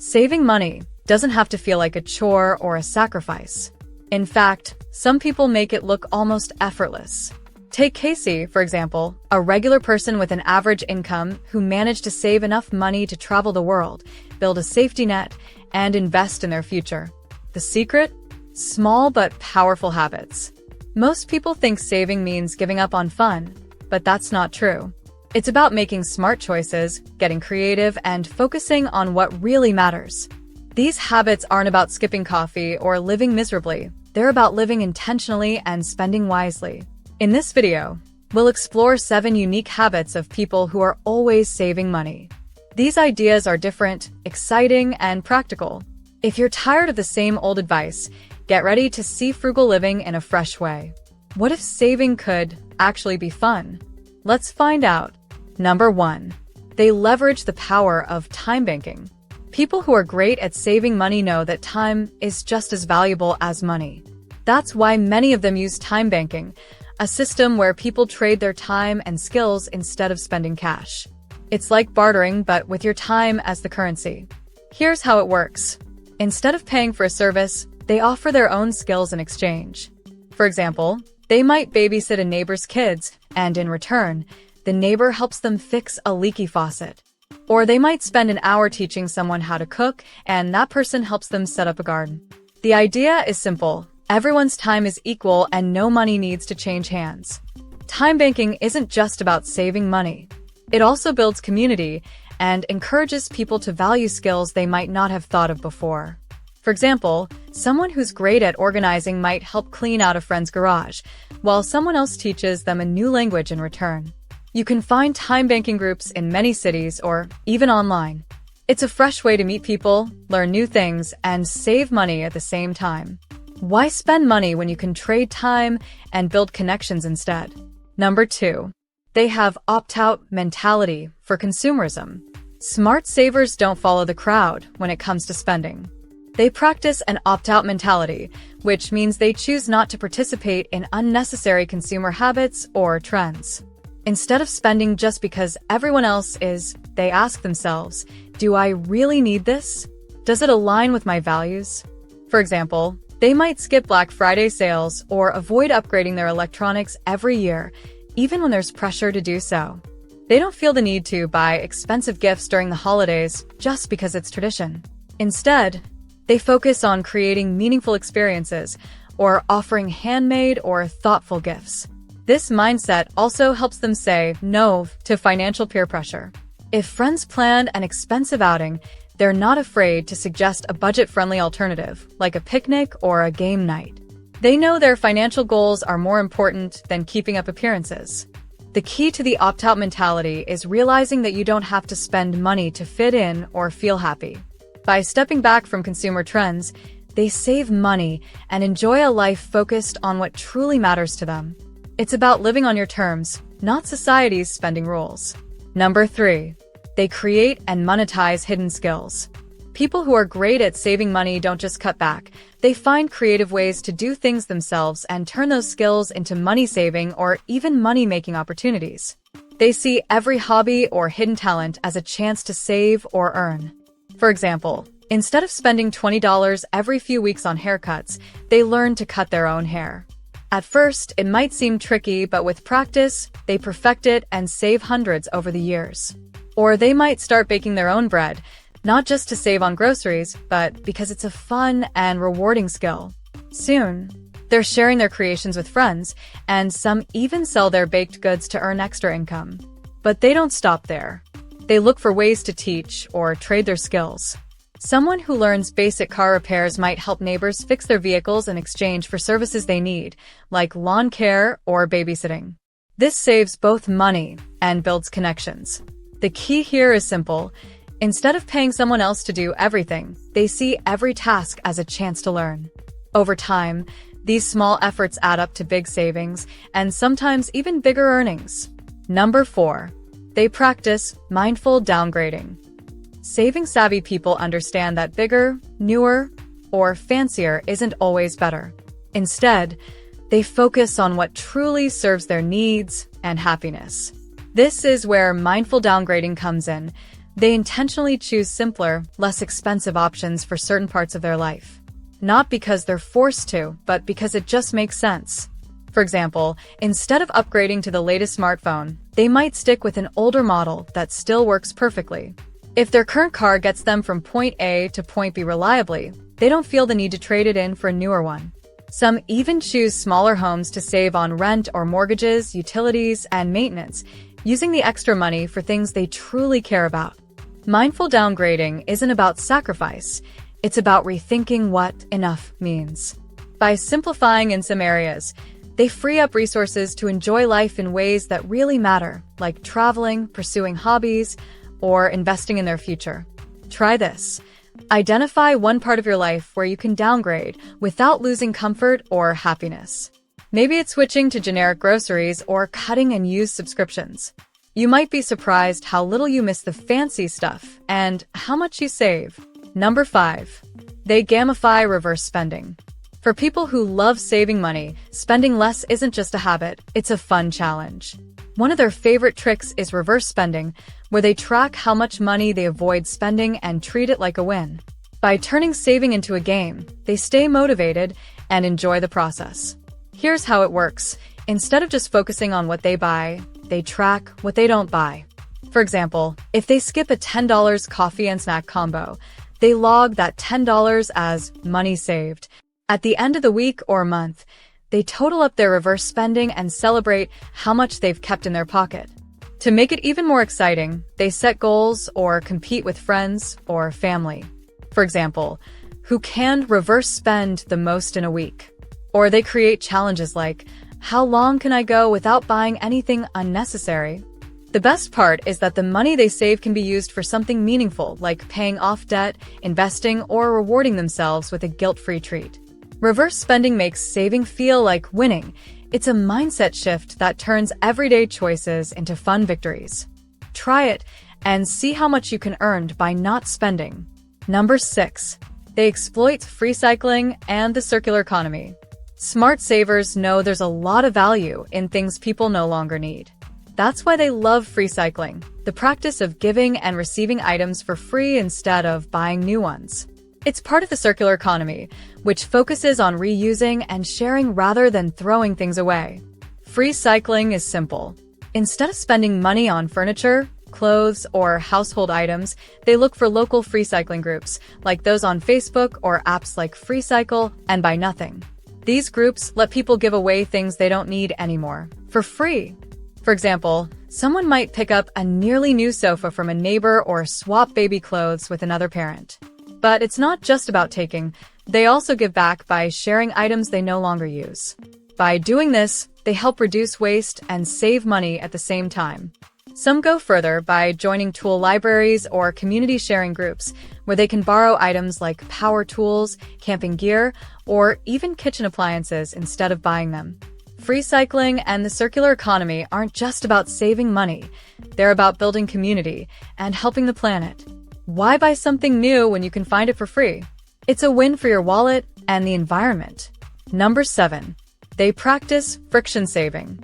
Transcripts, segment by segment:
Saving money doesn't have to feel like a chore or a sacrifice. In fact, some people make it look almost effortless. Take Casey, for example, a regular person with an average income who managed to save enough money to travel the world, build a safety net, and invest in their future. The secret? Small but powerful habits. Most people think saving means giving up on fun, but that's not true. It's about making smart choices, getting creative, and focusing on what really matters. These habits aren't about skipping coffee or living miserably. They're about living intentionally and spending wisely. In this video, we'll explore 7 unique habits of people who are always saving money. These ideas are different, exciting, and practical. If you're tired of the same old advice, get ready to see frugal living in a fresh way. What if saving could actually be fun? Let's find out. Number 1. They leverage the power of time banking. People who are great at saving money know that time is just as valuable as money. That's why many of them use time banking, a system where people trade their time and skills instead of spending cash. It's like bartering, but with your time as the currency. Here's how it works. Instead of paying for a service, they offer their own skills in exchange. For example, they might babysit a neighbor's kids, and in return, the neighbor helps them fix a leaky faucet. Or they might spend an hour teaching someone how to cook, and that person helps them set up a garden. The idea is simple. Everyone's time is equal and no money needs to change hands. Time banking isn't just about saving money. It also builds community and encourages people to value skills they might not have thought of before. For example, someone who's great at organizing might help clean out a friend's garage, while someone else teaches them a new language in return. You can find time banking groups in many cities or even online. It's a fresh way to meet people, learn new things, and save money at the same time. Why spend money when you can trade time and build connections instead? Number 2. They have opt-out mentality for consumerism. Smart savers don't follow the crowd when it comes to spending. They practice an opt-out mentality, which means they choose not to participate in unnecessary consumer habits or trends. Instead of spending just because everyone else is, they ask themselves, do I really need this? Does it align with my values? For example, they might skip Black Friday sales or avoid upgrading their electronics every year, even when there's pressure to do so. They don't feel the need to buy expensive gifts during the holidays just because it's tradition. Instead, they focus on creating meaningful experiences or offering handmade or thoughtful gifts. This mindset also helps them say no to financial peer pressure. If friends plan an expensive outing, they're not afraid to suggest a budget-friendly alternative, like a picnic or a game night. They know their financial goals are more important than keeping up appearances. The key to the opt-out mentality is realizing that you don't have to spend money to fit in or feel happy. By stepping back from consumer trends, they save money and enjoy a life focused on what truly matters to them. It's about living on your terms, not society's spending rules. Number 3. They create and monetize hidden skills. People who are great at saving money don't just cut back. They find creative ways to do things themselves and turn those skills into money-saving or even money-making opportunities. They see every hobby or hidden talent as a chance to save or earn. For example, instead of spending $20 every few weeks on haircuts, they learn to cut their own hair. At first, it might seem tricky, but with practice, they perfect it and save hundreds over the years. Or they might start baking their own bread, not just to save on groceries, but because it's a fun and rewarding skill. Soon, they're sharing their creations with friends, and some even sell their baked goods to earn extra income. But they don't stop there. They look for ways to teach or trade their skills. Someone who learns basic car repairs might help neighbors fix their vehicles in exchange for services they need, like lawn care or babysitting. This saves both money and builds connections. The key here is simple. Instead of paying someone else to do everything, they see every task as a chance to learn. Over time, these small efforts add up to big savings and sometimes even bigger earnings. Number 4. They practice mindful downgrading. Saving-savvy people understand that bigger, newer, or fancier isn't always better. Instead, they focus on what truly serves their needs and happiness. This is where mindful downgrading comes in. They intentionally choose simpler, less expensive options for certain parts of their life. Not because they're forced to, but because it just makes sense. For example, instead of upgrading to the latest smartphone, they might stick with an older model that still works perfectly. If their current car gets them from point A to point B reliably, they don't feel the need to trade it in for a newer one. Some even choose smaller homes to save on rent or mortgages, utilities, and maintenance, using the extra money for things they truly care about. Mindful downgrading isn't about sacrifice, it's about rethinking what enough means. By simplifying in some areas, they free up resources to enjoy life in ways that really matter, like traveling, pursuing hobbies, or investing in their future. Try this. Identify one part of your life where you can downgrade without losing comfort or happiness. Maybe it's switching to generic groceries or cutting and use subscriptions. You might be surprised how little you miss the fancy stuff and how much you save. Number 5. They gamify reverse spending. For people who love saving money, spending less isn't just a habit, it's a fun challenge. One of their favorite tricks is reverse spending, where they track how much money they avoid spending and treat it like a win. By turning saving into a game, they stay motivated and enjoy the process. Here's how it works. Instead of just focusing on what they buy, they track what they don't buy. For example, if they skip a $10 coffee and snack combo, they log that $10 as money saved. At the end of the week or month, they total up their reverse spending and celebrate how much they've kept in their pocket. To make it even more exciting, they set goals or compete with friends or family. For example, who can reverse spend the most in a week? Or they create challenges like, how long can I go without buying anything unnecessary? The best part is that the money they save can be used for something meaningful, like paying off debt, investing, or rewarding themselves with a guilt-free treat. Reverse spending makes saving feel like winning. It's a mindset shift that turns everyday choices into fun victories. Try it and see how much you can earn by not spending. Number 6. They exploit Freecycling and the circular economy. Smart savers know there's a lot of value in things people no longer need. That's why they love Freecycling, the practice of giving and receiving items for free instead of buying new ones. It's part of the circular economy, which focuses on reusing and sharing rather than throwing things away. Freecycling is simple. Instead of spending money on furniture, clothes, or household items, they look for local freecycling groups, like those on Facebook or apps like Freecycle and Buy Nothing. These groups let people give away things they don't need anymore, for free. For example, someone might pick up a nearly new sofa from a neighbor or swap baby clothes with another parent. But it's not just about taking. They also give back by sharing items they no longer use. By doing this, they help reduce waste and save money at the same time. Some go further by joining tool libraries or community sharing groups, where they can borrow items like power tools, camping gear, or even kitchen appliances instead of buying them. Freecycling and the circular economy aren't just about saving money. They're about building community and helping the planet. Why buy something new when you can find it for free? It's a win for your wallet and the environment. Number 7. They practice friction saving.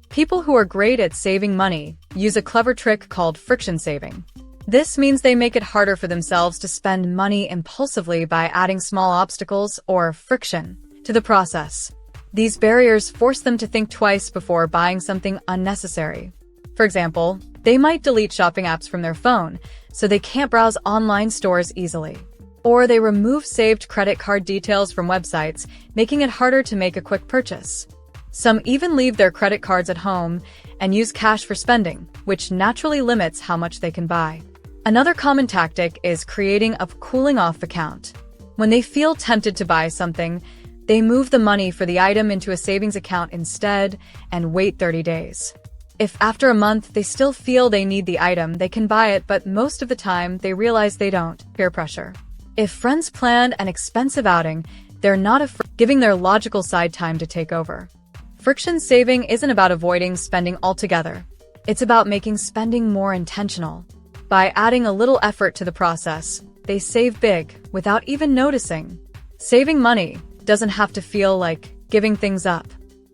People who are great at saving money use a clever trick called friction saving. This means they make it harder for themselves to spend money impulsively by adding small obstacles or friction to the process. These barriers force them to think twice before buying something unnecessary. For example, they might delete shopping apps from their phone so they can't browse online stores easily. Or they remove saved credit card details from websites, making it harder to make a quick purchase. Some even leave their credit cards at home and use cash for spending, which naturally limits how much they can buy. Another common tactic is creating a cooling-off account. When they feel tempted to buy something, they move the money for the item into a savings account instead and wait 30 days. If after a month they still feel they need the item, they can buy it, but most of the time they realize they don't. Peer pressure. If friends planned an expensive outing, they're not afraid, giving their logical side time to take over. Friction saving isn't about avoiding spending altogether. It's about making spending more intentional. By adding a little effort to the process, they save big without even noticing. Saving money doesn't have to feel like giving things up.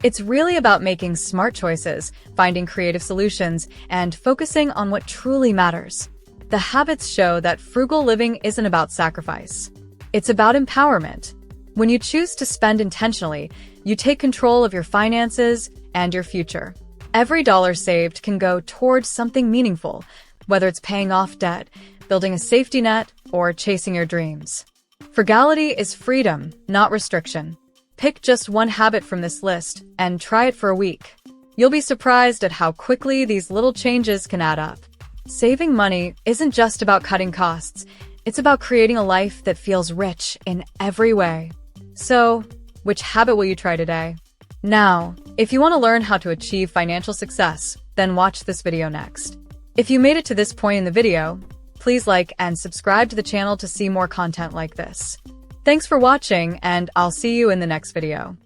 It's really about making smart choices, finding creative solutions, and focusing on what truly matters. The habits show that frugal living isn't about sacrifice. It's about empowerment. When you choose to spend intentionally, you take control of your finances and your future. Every dollar saved can go towards something meaningful, whether it's paying off debt, building a safety net, or chasing your dreams. Frugality is freedom, not restriction. Pick just one habit from this list and try it for a week. You'll be surprised at how quickly these little changes can add up. Saving money isn't just about cutting costs. It's about creating a life that feels rich in every way. So, which habit will you try today? Now, if you want to learn how to achieve financial success, then watch this video next. If you made it to this point in the video, please like and subscribe to the channel to see more content like this. Thanks for watching, and I'll see you in the next video.